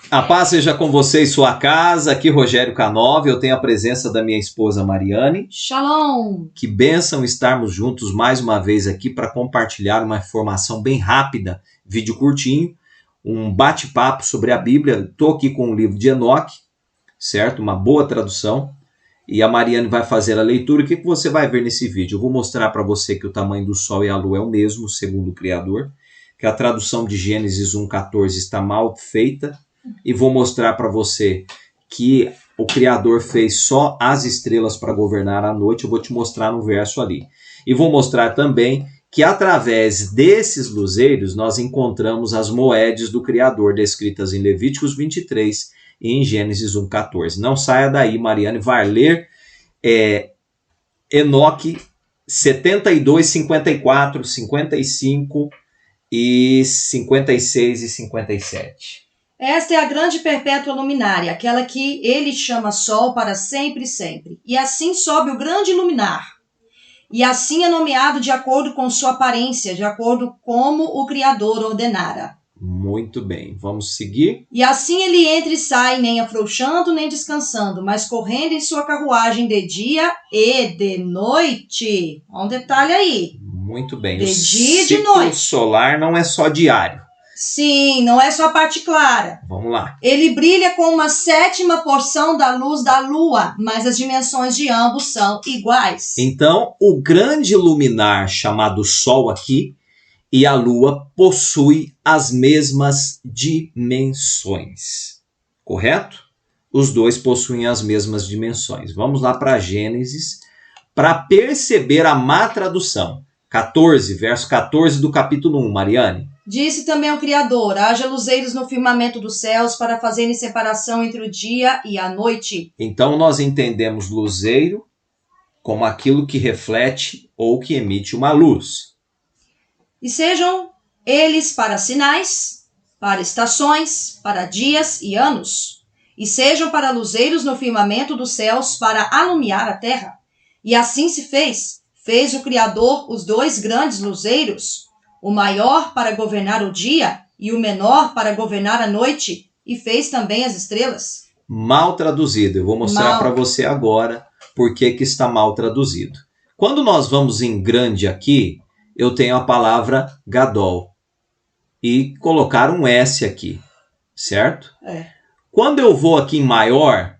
A paz seja com você e sua casa. Aqui Rogério Canova. Eu tenho a presença da minha esposa Mariane. Shalom! Que bênção estarmos juntos mais uma vez aqui para compartilhar uma informação bem rápida, vídeo curtinho, um bate-papo sobre a Bíblia. Estou aqui com o livro de Enoque, certo? Uma boa tradução. E a Mariane vai fazer a leitura. O que você vai ver nesse vídeo? Eu vou mostrar para você que o tamanho do Sol e a Lua é o mesmo, segundo o Criador, que a tradução de Gênesis 1:14 está mal feita, e vou mostrar para você que o Criador fez só as estrelas para governar a noite. Eu vou te mostrar no verso ali. E vou mostrar também que através desses luzeiros nós encontramos as moedas do Criador descritas em Levíticos 23 e em Gênesis 1:14. Não saia daí, Mariane vai ler Enoque 72, 54, 55 e 56 e 57. Esta é a grande perpétua luminária, aquela que ele chama sol para sempre e sempre. E assim sobe o grande luminar. E assim é nomeado de acordo com sua aparência, de acordo como o Criador ordenara. Muito bem, vamos seguir. E assim ele entra e sai, nem afrouxando, nem descansando, mas correndo em sua carruagem de dia e de noite. Olha um detalhe aí. Muito bem. De o dia e de ciclo noite. solar não é só diário. Sim, não é só a parte clara. Vamos lá. Ele brilha com uma sétima porção da luz da lua, mas as dimensões de ambos são iguais. Então, o grande luminar chamado Sol aqui e a Lua possui as mesmas dimensões. Correto? Os dois possuem as mesmas dimensões. Vamos lá para Gênesis para perceber a má tradução. 14, verso 14 do capítulo 1, Mariane. Disse também o Criador: haja luzeiros no firmamento dos céus para fazerem separação entre o dia e a noite. Então nós entendemos luzeiro como aquilo que reflete ou que emite uma luz. E sejam eles para sinais, para estações, para dias e anos. E sejam para luzeiros no firmamento dos céus para alumiar a terra. E assim se fez. Fez o Criador os dois grandes luzeiros, o maior para governar o dia e o menor para governar a noite, e fez também as estrelas. Mal traduzido. Eu vou mostrar para você agora por que está mal traduzido. Quando nós vamos em grande aqui, eu tenho a palavra Gadol e colocar um S aqui, certo? Quando eu vou aqui em maior,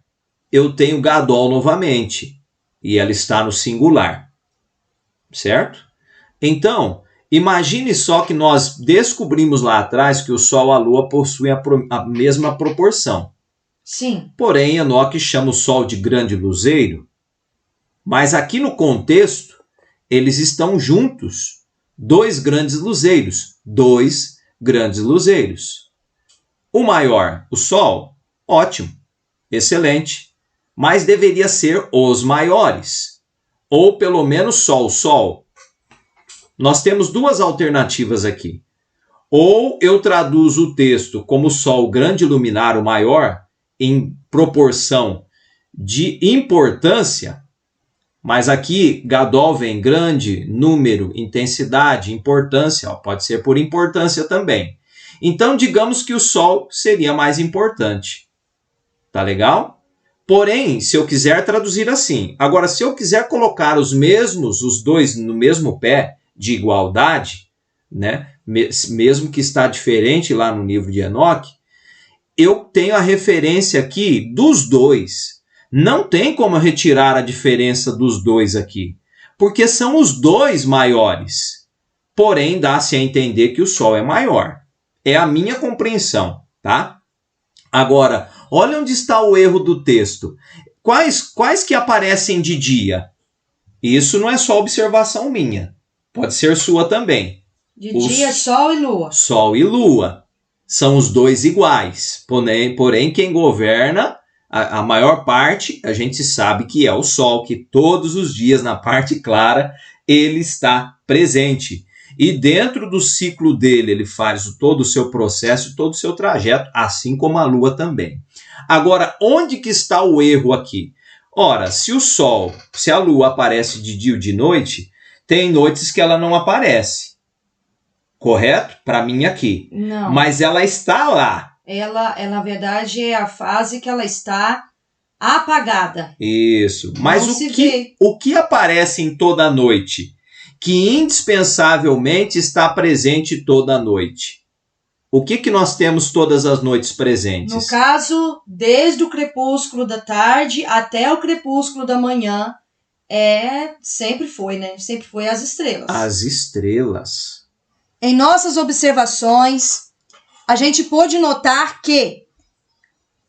eu tenho Gadol novamente e ela está no singular, certo? Então, imagine só que nós descobrimos lá atrás que o Sol e a Lua possuem a mesma proporção. Sim. Porém, Enoque chama o Sol de grande luzeiro, mas aqui no contexto, eles estão juntos. Dois grandes luzeiros. O maior, o Sol, ótimo, excelente, mas deveria ser os maiores, ou pelo menos só o Sol. Nós temos duas alternativas aqui. Ou eu traduzo o texto como Sol grande luminar, o maior, em proporção de importância, mas aqui Gadol vem grande, número, intensidade, importância, pode ser por importância também. Então digamos que o Sol seria mais importante. Tá legal? Porém, se eu quiser traduzir assim, agora se eu quiser colocar os dois no mesmo pé de igualdade, né? Mesmo que está diferente lá no livro de Enoque, eu tenho a referência aqui dos dois. Não tem como retirar a diferença dos dois aqui, porque são os dois maiores. Porém, dá-se a entender que o Sol é maior. É a minha compreensão, tá? Agora, olha onde está o erro do texto. Quais que aparecem de dia? Isso não é só observação minha. Pode ser sua também. De dia, Sol e Lua. Sol e Lua. São os dois iguais. Porém, quem governa a maior parte, a gente sabe que é o Sol, que todos os dias, na parte clara, ele está presente. E dentro do ciclo dele, ele faz todo o seu processo, todo o seu trajeto, assim como a Lua também. Agora, onde que está o erro aqui? Ora, se a Lua aparece de dia ou de noite, tem noites que ela não aparece. Correto? Para mim aqui. Não. Mas ela está lá. ela na verdade é a fase que ela está apagada. Isso. Mas Não se vê. o que aparece em toda noite? Que indispensavelmente está presente toda noite. O que nós temos todas as noites presentes? No caso, desde o crepúsculo da tarde até o crepúsculo da manhã, sempre foi, né? Sempre foi as estrelas. As estrelas. Em nossas observações, a gente pôde notar que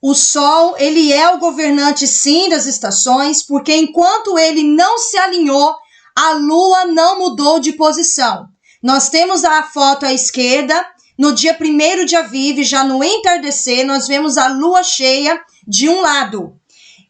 o Sol, ele é o governante sim das estações, porque enquanto ele não se alinhou, a Lua não mudou de posição. Nós temos a foto à esquerda, no dia 1º de Aviv, já no entardecer, nós vemos a Lua cheia de um lado.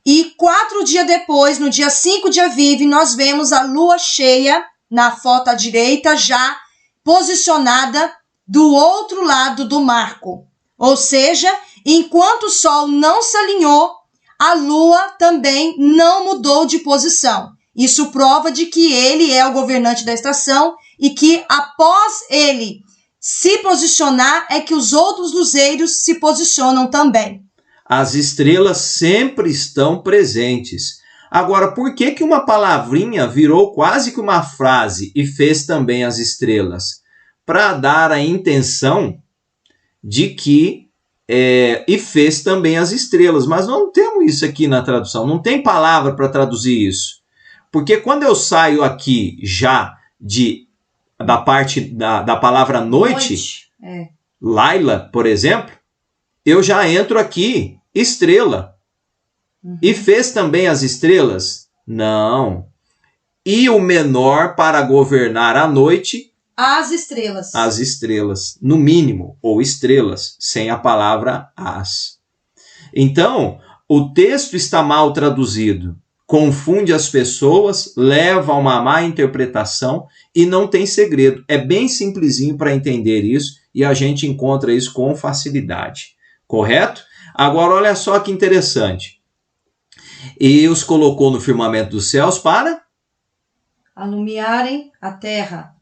E 4 dias depois, no dia 5 de Aviv, nós vemos a Lua cheia, na foto à direita, já posicionada do outro lado do marco. Ou seja, enquanto o Sol não se alinhou, a Lua também não mudou de posição. Isso prova de que ele é o governante da estação e que após ele se posicionar é que os outros luzeiros se posicionam também. As estrelas sempre estão presentes. Agora, por que uma palavrinha virou quase que uma frase e fez também as estrelas? Para dar a intenção de que e fez também as estrelas. Mas não temos isso aqui na tradução. Não tem palavra para traduzir isso. Porque quando eu saio aqui já da parte da palavra noite. Laila, por exemplo, eu já entro aqui, estrela. E fez também as estrelas? Não. E o menor para governar a noite? As estrelas. As estrelas, no mínimo, ou estrelas, sem a palavra as. Então, o texto está mal traduzido, confunde as pessoas, leva a uma má interpretação e não tem segredo. É bem simplesinho para entender isso e a gente encontra isso com facilidade. Correto? Agora, olha só que interessante. E os colocou no firmamento dos céus para alumiarem a terra,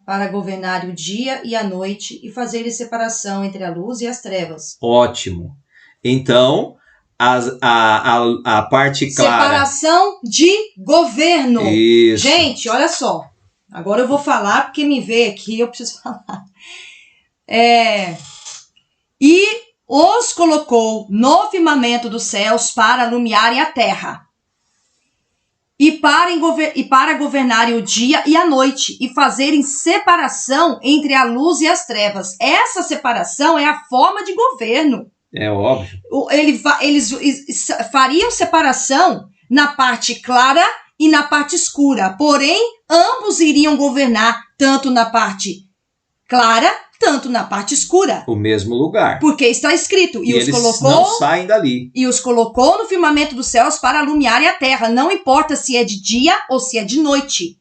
para governar o dia e a noite e fazerem separação entre a luz e as trevas. Ótimo. Então, a parte clara... Separação de governo. Isso. Gente, olha só. Agora eu vou falar porque me veio aqui, eu preciso falar. E os colocou no firmamento dos céus para alumiarem a terra. E para governarem o dia e a noite, e fazerem separação entre a luz e as trevas. Essa separação é a forma de governo. É óbvio. Eles fariam separação na parte clara e na parte escura. Porém, ambos iriam governar tanto na parte clara, tanto na parte escura. O mesmo lugar. Porque está escrito. E os eles colocou, não saem dali. E os colocou no firmamento dos céus para alumiarem a terra. Não importa se é de dia ou se é de noite.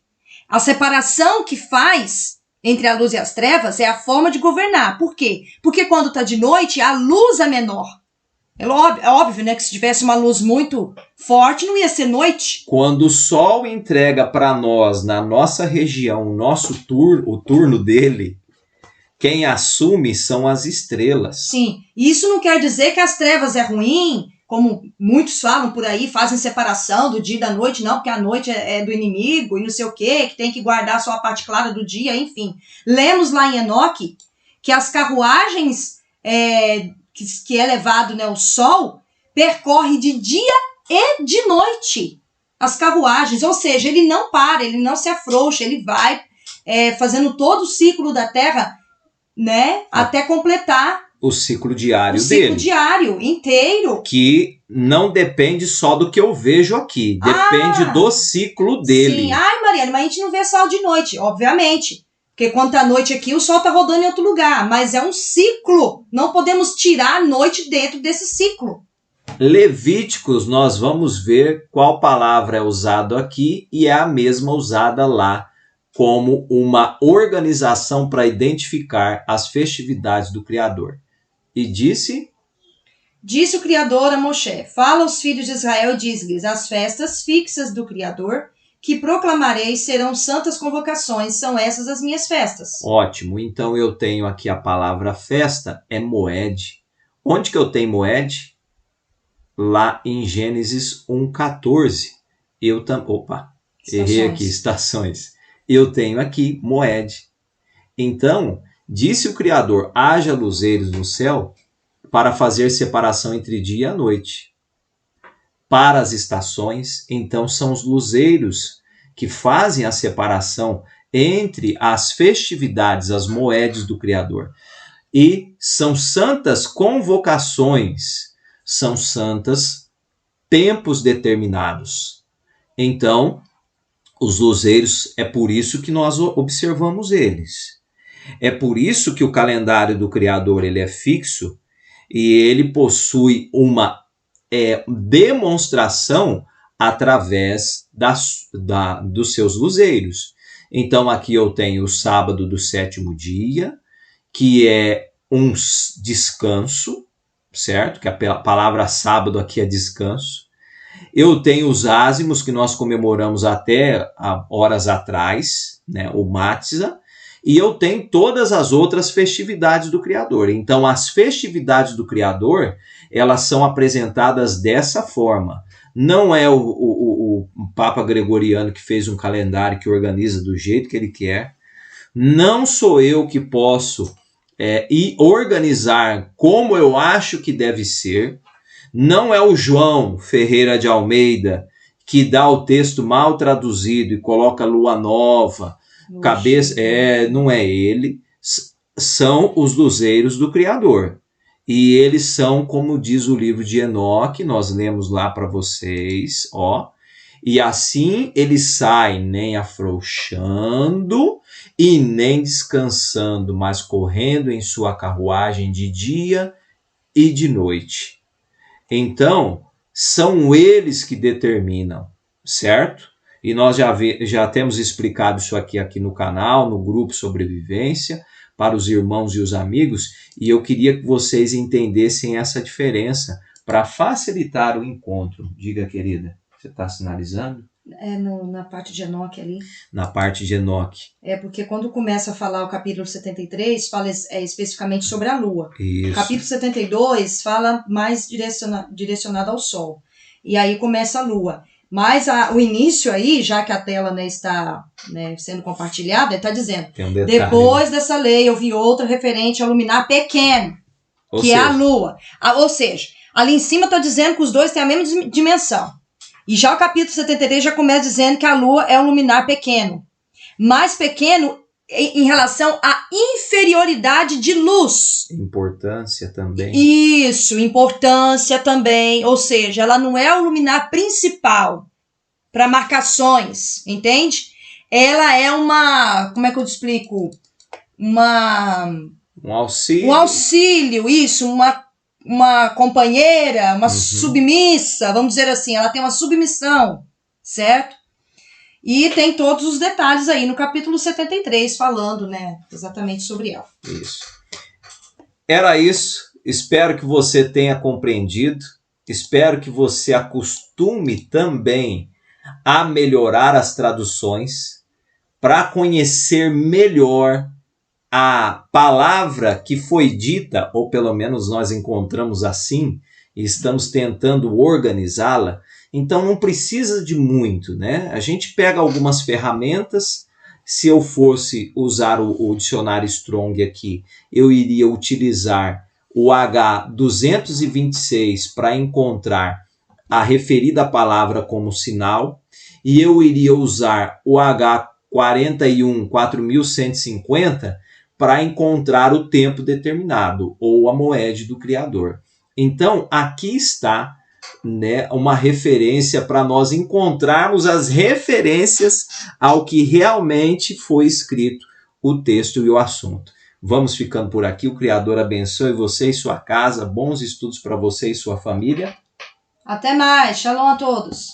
A separação que faz entre a luz e as trevas é a forma de governar. Por quê? Porque quando está de noite, a luz é menor. É óbvio, né? Que se tivesse uma luz muito forte, não ia ser noite. Quando o sol entrega para nós, na nossa região, o turno dele, quem assume são as estrelas. Sim, isso não quer dizer que as trevas é ruim, como muitos falam por aí, fazem separação do dia e da noite, não, porque a noite é do inimigo e não sei o quê, que tem que guardar só a parte clara do dia, enfim. Lemos lá em Enoque que as carruagens que é levado, né, o sol, percorre de dia e de noite as carruagens, ou seja, ele não para, ele não se afrouxa, ele vai fazendo todo o ciclo da Terra, né, até completar o ciclo diário dele. O ciclo dele. diário inteiro. Que não depende só do que eu vejo aqui. Depende do ciclo dele. Sim. Ai, Mariana, mas a gente não vê sol de noite, obviamente. Porque quando tá noite aqui, o sol tá rodando em outro lugar. Mas é um ciclo. Não podemos tirar a noite dentro desse ciclo. Levíticos, nós vamos ver qual palavra é usada aqui e é a mesma usada lá, como uma organização para identificar as festividades do Criador. E disse o Criador a Moshe: fala aos filhos de Israel e diz-lhes: as festas fixas do Criador, que proclamarei, serão santas convocações, são essas as minhas festas. Ótimo, então eu tenho aqui a palavra festa, é moed. Onde que eu tenho Moed? Lá em Gênesis 1:14. Errei aqui, estações. Eu tenho aqui Moed. Então, disse o Criador, haja luzeiros no céu para fazer separação entre dia e noite. Para as estações, então, são os luzeiros que fazem a separação entre as festividades, as moedes do Criador. E são santas convocações, são santas tempos determinados. Então, os luzeiros, é por isso que nós observamos eles. É por isso que o calendário do Criador ele é fixo e ele possui uma demonstração através dos seus luzeiros. Então, aqui eu tenho o sábado do 7º dia, que é um descanso, certo? Que a palavra sábado aqui é descanso. Eu tenho os ázimos, que nós comemoramos até horas atrás, né? O Matzah. E eu tenho todas as outras festividades do Criador. Então, as festividades do Criador, elas são apresentadas dessa forma. Não é o Papa Gregoriano que fez um calendário que organiza do jeito que ele quer. Não sou eu que posso organizar como eu acho que deve ser. Não é o João Ferreira de Almeida que dá o texto mal traduzido e coloca lua nova, cabeça. Não é ele. São os luzeiros do Criador. E eles são, como diz o livro de Enoque, nós lemos lá para vocês, ó. E assim eles saem nem afrouxando e nem descansando, mas correndo em sua carruagem de dia e de noite. Então, são eles que determinam, certo? E nós já temos explicado isso aqui no canal, no grupo Sobrevivência, para os irmãos e os amigos, e eu queria que vocês entendessem essa diferença para facilitar o encontro. Diga, querida, você está sinalizando? Na parte de Enoque ali. Na parte de Enoque. Porque quando começa a falar o capítulo 73, fala especificamente sobre a lua. Isso. O capítulo 72 fala mais direcionado ao sol. E aí começa a lua. Mas o início aí, já que a tela está sendo compartilhada, está dizendo, tem um detalhe, depois dessa lei eu vi outra referente ao luminar pequeno, é a lua. Ou seja, ali em cima está dizendo que os dois têm a mesma dimensão. E já o capítulo 73 já começa dizendo que a lua é um luminar pequeno. Mais pequeno em relação à inferioridade de luz. Importância também. Isso, importância também. Ou seja, ela não é o luminar principal para marcações, entende? Ela é uma, como é que eu te explico? Um auxílio. Um auxílio, isso, uma companheira, uma submissa, vamos dizer assim, ela tem uma submissão, certo? E tem todos os detalhes aí no capítulo 73, falando, exatamente sobre ela. Isso. Era isso. Espero que você tenha compreendido. Espero que você acostume também a melhorar as traduções para conhecer melhor a palavra que foi dita, ou pelo menos nós encontramos assim, e estamos tentando organizá-la. Então não precisa de muito, né? A gente pega algumas ferramentas. Se eu fosse usar o dicionário Strong aqui, eu iria utilizar o H226 para encontrar a referida palavra como sinal, e eu iria usar o H41 4150 para encontrar o tempo determinado, ou a moed do Criador. Então, aqui está uma referência para nós encontrarmos as referências ao que realmente foi escrito, o texto e o assunto. Vamos ficando por aqui. O Criador abençoe você e sua casa. Bons estudos para você e sua família. Até mais. Shalom a todos.